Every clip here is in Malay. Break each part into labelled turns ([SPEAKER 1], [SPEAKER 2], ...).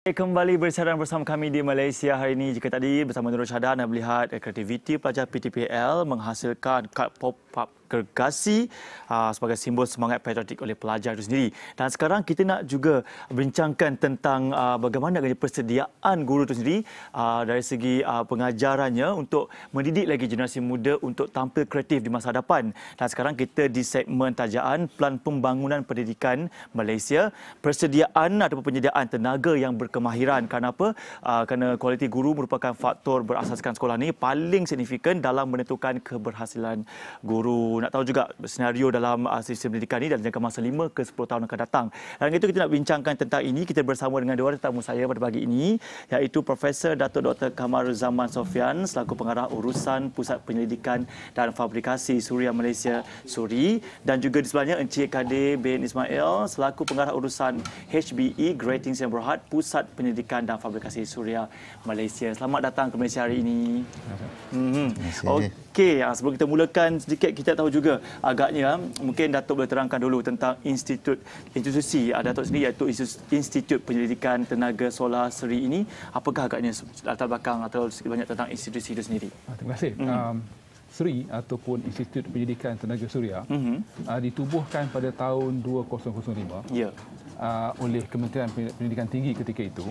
[SPEAKER 1] Kembali bersiaran bersama kami di Malaysia hari ini. Jika tadi bersama Nurul Syahdan anda melihat kreativiti pelajar PTPL menghasilkan kad pop-up gergasi sebagai simbol semangat patriotik oleh pelajar itu sendiri. Dan sekarang kita nak juga bincangkan tentang bagaimana persediaan guru itu sendiri dari segi pengajarannya untuk mendidik lagi generasi muda untuk tampil kreatif di masa hadapan. Dan sekarang kita di segmen tajaan Pelan Pembangunan Pendidikan Malaysia, persediaan ataupun penyediaan tenaga yang berkemahiran. Kerana apa? Kerana kualiti guru merupakan faktor berasaskan sekolah ini paling signifikan dalam menentukan keberhasilan guru. Nak tahu juga senario dalam sistem pendidikan ini dalam jangka masa 5 ke 10 tahun akan datang. Dan itu kita nak bincangkan tentang ini. Kita bersama dengan dua tetamu saya pada pagi ini, iaitu Profesor Datuk Dr. Kamaruzaman Sophian selaku Pengarah Urusan Pusat Penyelidikan dan Fabrikasi Suria Malaysia SURI, dan juga di sebelahnya Encik Kadir bin Ismail selaku Pengarah Urusan HBE Gratings yang Berhad Pusat Penyelidikan dan Fabrikasi Suria Malaysia. Selamat datang ke Malaysia hari ini. Okey, sebelum kita mulakan sedikit, kita tahu juga agaknya mungkin Datuk boleh terangkan dulu tentang institusi Datuk sendiri, iaitu Institut Penyelidikan Tenaga Solar SERI ini. Apakah agaknya latar belakang atau sedikit banyak tentang institusi itu sendiri?
[SPEAKER 2] Terima kasih. SERI ataupun Institut Pendidikan Tenaga Suria ditubuhkan pada tahun 2005 oleh Kementerian Pendidikan Tinggi ketika itu,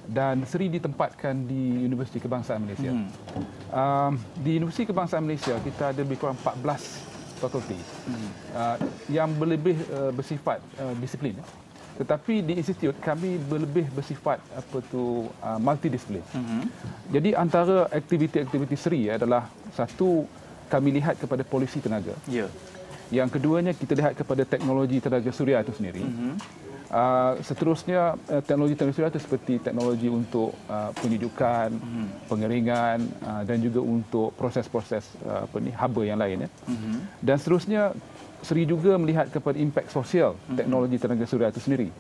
[SPEAKER 2] dan SERI ditempatkan di Universiti Kebangsaan Malaysia. Di Universiti Kebangsaan Malaysia kita ada lebih kurang 14 fakulti yang lebih bersifat disiplin. Tetapi di institut kami lebih bersifat multidisiplin. Jadi antara aktiviti-aktiviti SERI adalah, satu, kami lihat kepada polisi tenaga. Yang keduanya kita lihat kepada teknologi tenaga suria itu sendiri. Seterusnya teknologi tenaga suria itu seperti teknologi untuk penyejukan, pengeringan dan juga untuk proses-proses haba yang lain. Dan seterusnya SERI juga melihat kepada impak sosial teknologi tenaga suria itu sendiri.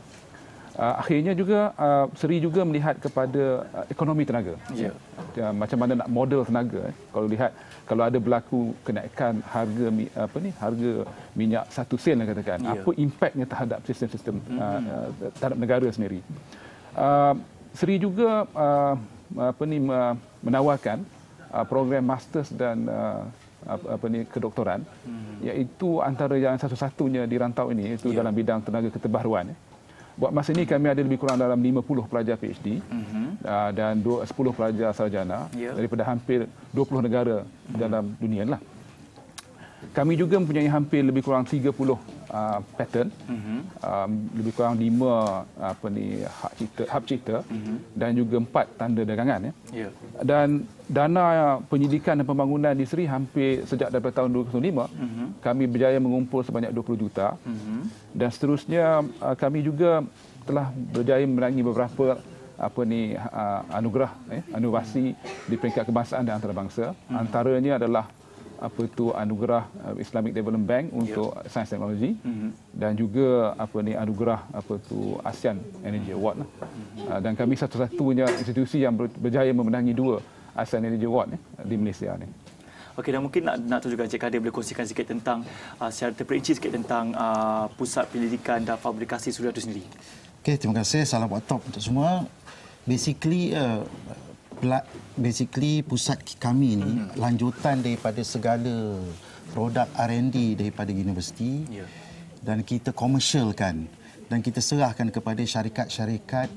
[SPEAKER 2] Akhirnya juga SERI juga melihat kepada ekonomi tenaga. Macam mana nak model tenaga. Kalau ada berlaku kenaikan harga minyak 1 sen katakan, apa impaknya terhadap sistem-sistem terhadap negara sendiri. SERI juga menawarkan program masters dan kedoktoran, iaitu antara yang satu-satunya di rantau ini, itu dalam bidang tenaga keterbaruan. Buat masa ini kami ada lebih kurang dalam 50 pelajar PhD dan 10 pelajar sarjana daripada hampir 20 negara dalam dunia lah. Kami juga mempunyai hampir lebih kurang 30 patent, lebih kurang 5 hak cipta dan juga 4 tanda dagangan. Dan dana penyidikan dan pembangunan di SERI hampir sejak daripada tahun 2005 kami berjaya mengumpul sebanyak 20 juta. Dan seterusnya kami juga telah berjaya memenangi beberapa anugerah inovasi di peringkat kebangsaan dan antarabangsa. Antaranya adalah anugerah Islamic Development Bank untuk sains teknologi, dan juga anugerah ASEAN Energy Award. Dan kami satu-satunya institusi yang berjaya memenangi 2 ASEAN Energy Award di Malaysia ni.
[SPEAKER 1] Okey, dan mungkin nak tahu juga Encik Kadir boleh kongsikan sikit tentang secara terperinci sikit tentang Pusat Penyelidikan dan Fabrikasi Suria itu sendiri.
[SPEAKER 3] Okey, terima kasih. Salam top untuk semua. Basically pusat kami ini lanjutan daripada segala produk R&D daripada universiti, dan kita komersialkan dan kita serahkan kepada syarikat-syarikat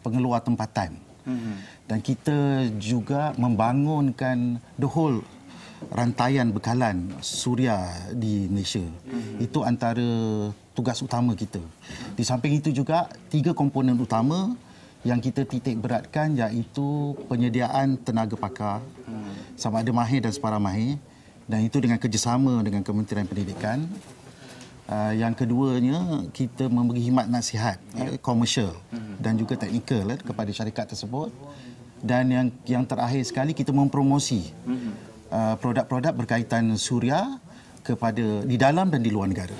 [SPEAKER 3] pengeluar tempatan. Dan kita juga membangunkan the whole rantaian bekalan suria di Malaysia. Itu antara tugas utama kita. Di samping itu juga 3 komponen utama yang kita titik beratkan, iaitu penyediaan tenaga pakar, sama ada mahir dan separa mahir, dan itu dengan kerjasama dengan Kementerian Pendidikan. Yang keduanya, kita memberi khidmat nasihat komersial dan juga teknikal kepada syarikat tersebut. Dan yang terakhir sekali, kita mempromosi produk-produk berkaitan suria di dalam dan di luar negara.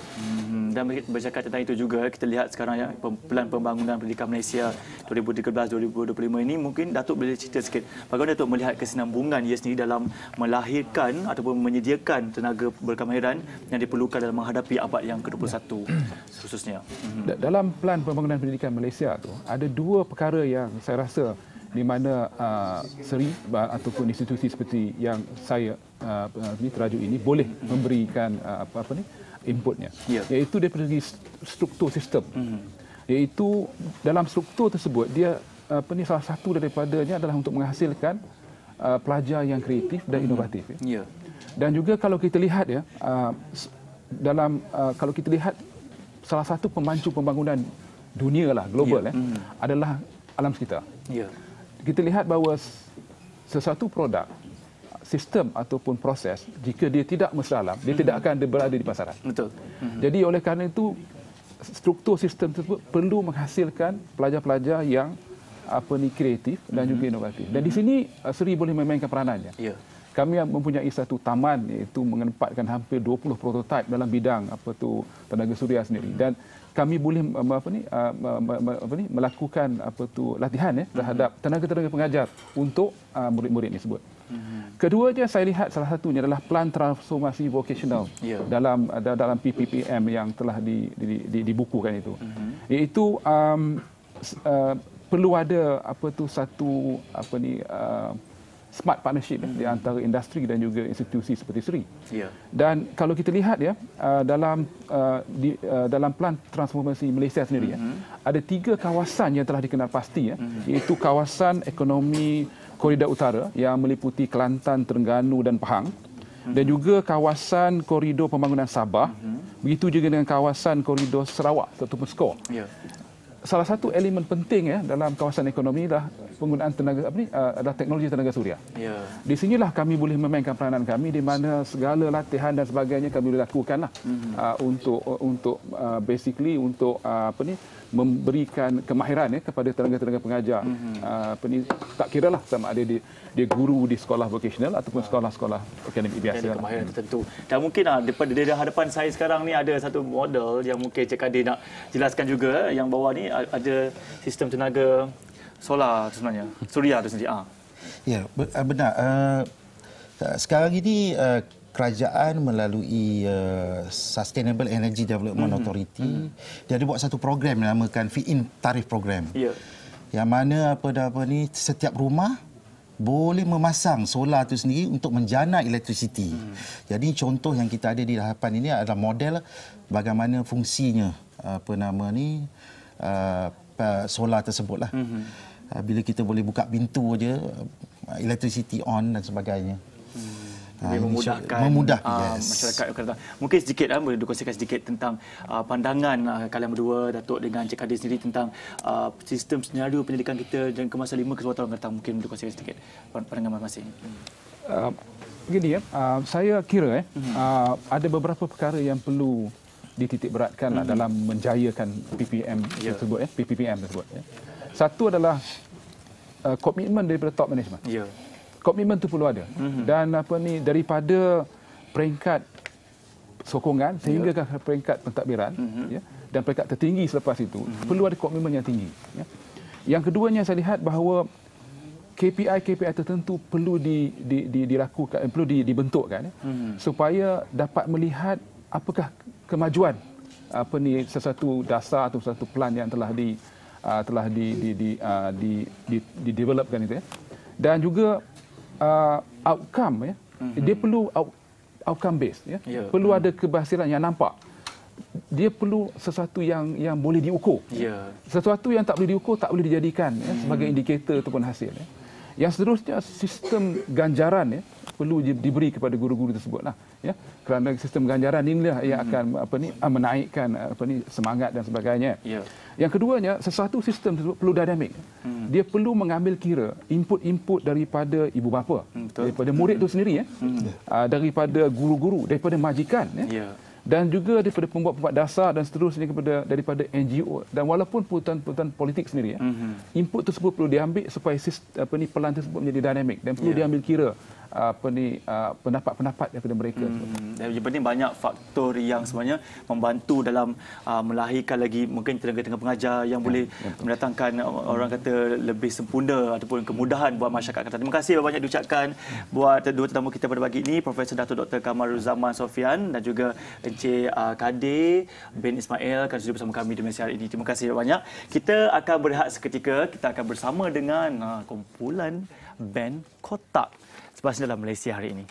[SPEAKER 1] Dan bercakap tentang itu juga, kita lihat sekarang ya, Plan Pembangunan Pendidikan Malaysia 2013-2025 ini, mungkin Datuk boleh cerita sikit bagaimana Datuk melihat kesinambungan ia sendiri dalam melahirkan ataupun menyediakan tenaga berkemahiran yang diperlukan dalam menghadapi abad yang ke-21 khususnya.
[SPEAKER 2] Dalam Plan Pembangunan Pendidikan Malaysia tu ada dua perkara yang saya rasa di mana seri ataupun institusi seperti yang saya terajuk ini boleh memberikan inputnya, iaitu daripada segi struktur sistem. Iaitu dalam struktur tersebut dia salah satu daripadanya adalah untuk menghasilkan pelajar yang kreatif dan inovatif. Dan juga kalau kita lihat ya, kalau kita lihat salah satu pemacu pembangunan dunia lah, global adalah alam sekitar. Kita lihat bahawa sesuatu produk, sistem ataupun proses, jika dia tidak mesra alam, dia tidak akan berada di pasaran.
[SPEAKER 1] Betul.
[SPEAKER 2] Jadi oleh kerana itu, struktur sistem tersebut perlu menghasilkan pelajar-pelajar yang kreatif dan juga inovatif. Dan di sini Seri boleh memainkan peranannya. Kami mempunyai satu taman, iaitu menempatkan hampir 20 prototipe dalam bidang tenaga suria sendiri. Dan kami boleh melakukan latihan terhadap tenaga-tenaga pengajar untuk murid-murid ini sebut. Keduanya saya lihat salah satunya adalah plan transformasi vocational dalam PPPM yang telah dibukukan itu. Iaitu perlu ada satu smart partnership di antara industri dan juga institusi seperti Seri. Dan kalau kita lihat ya, dalam plan transformasi Malaysia sendiri ada 3 kawasan yang telah dikenal pasti iaitu kawasan ekonomi koridor utara yang meliputi Kelantan, Terengganu dan Pahang, dan juga kawasan koridor pembangunan Sabah, begitu juga dengan kawasan koridor Sarawak ataupun Skor. Salah satu elemen penting dalam kawasan ekonomi adalah penggunaan adalah teknologi tenaga suria. Di sinilah kami boleh memainkan peranan kami, di mana segala latihan dan sebagainya kami boleh lakukanlah untuk basically untuk memberikan kemahiran kepada tenaga-tenaga pengajar. Tak kiralah sama ada dia guru di sekolah vocational ataupun sekolah-sekolah akademik biasa.
[SPEAKER 1] Kemahiran tertentu. Dan mungkin di hadapan saya sekarang ni ada satu model yang mungkin Cik Kadir nak jelaskan juga, yang bawah ni ada sistem tenaga solar sebenarnya, suria itu sendiri.
[SPEAKER 3] Ya, benar. Sekarang ini kerajaan melalui Sustainable Energy Development Authority dia ada buat satu program yang dinamakan Feed-in Tarif Program. Yang mana setiap rumah boleh memasang solar itu sendiri untuk menjana elektrisiti. Jadi contoh yang kita ada di hadapan ini adalah model bagaimana fungsinya solar tersebutlah. Bila kita boleh buka pintu aja, elektrisiti on dan sebagainya.
[SPEAKER 1] Memudahkan masyarakat. Mungkin sedikit boleh dikongsikan sedikit tentang pandangan kalian berdua, Datuk dengan Cik Kadir sendiri, tentang sistem senario penyelidikan kita dan ke masa 5 ke 10 tahun datang. Mungkin dikongsikan sedikit pandangan masing-masing.
[SPEAKER 2] Begini saya kira ada beberapa perkara yang perlu dititik beratkan dalam menjayakan PPPM tersebut. Satu adalah komitmen daripada top management. Komitmen itu perlu ada. Dan daripada peringkat sokongan sehingga ke peringkat pentadbiran dan peringkat tertinggi selepas itu perlu ada komitmen yang tinggi. Yang keduanya saya lihat bahawa KPI tertentu perlu dilakukan, perlu dibentukkan supaya dapat melihat apakah kemajuan sesuatu dasar atau satu plan yang telah di-developkan itu dan juga outcome dia perlu outcome based perlu ada keberhasilan yang nampak. Dia perlu sesuatu yang boleh diukur. Sesuatu yang tak boleh diukur tak boleh dijadikan sebagai indikator ataupun hasil. Yang seterusnya, sistem ganjaran perlu diberi kepada guru-guru tersebutlah. Kerana sistem ganjaran inilah yang akan menaikkan semangat dan sebagainya. Yang keduanya, sesuatu sistem tersebut perlu dinamik. Dia perlu mengambil kira input-input daripada ibu bapa, daripada murid itu sendiri, daripada guru-guru, daripada majikan, dan juga daripada pembuat-pembuat dasar dan seterusnya daripada NGO, dan walaupun putusan politik sendiri input tersebut perlu diambil supaya pelan tersebut menjadi dinamik dan perlu diambil kira pendapat-pendapat daripada mereka.
[SPEAKER 1] Dan juga banyak faktor yang sebenarnya membantu dalam melahirkan lagi mungkin tenaga-tenaga pengajar yang boleh mendatangkan orang kata lebih sempurna ataupun kemudahan buat masyarakat Kelantan. Terima kasih banyak diucapkan buat dua tetamu kita pada pagi ini, Profesor Dato' Dr. Kamaruzaman Sophian dan juga Encik Kadir bin Ismail kerana bersama kami di Malaysia hari ini. Terima kasih banyak. Kita akan berehat seketika. Kita akan bersama dengan kumpulan band Kotak. Sebab dalam Malaysia hari ini.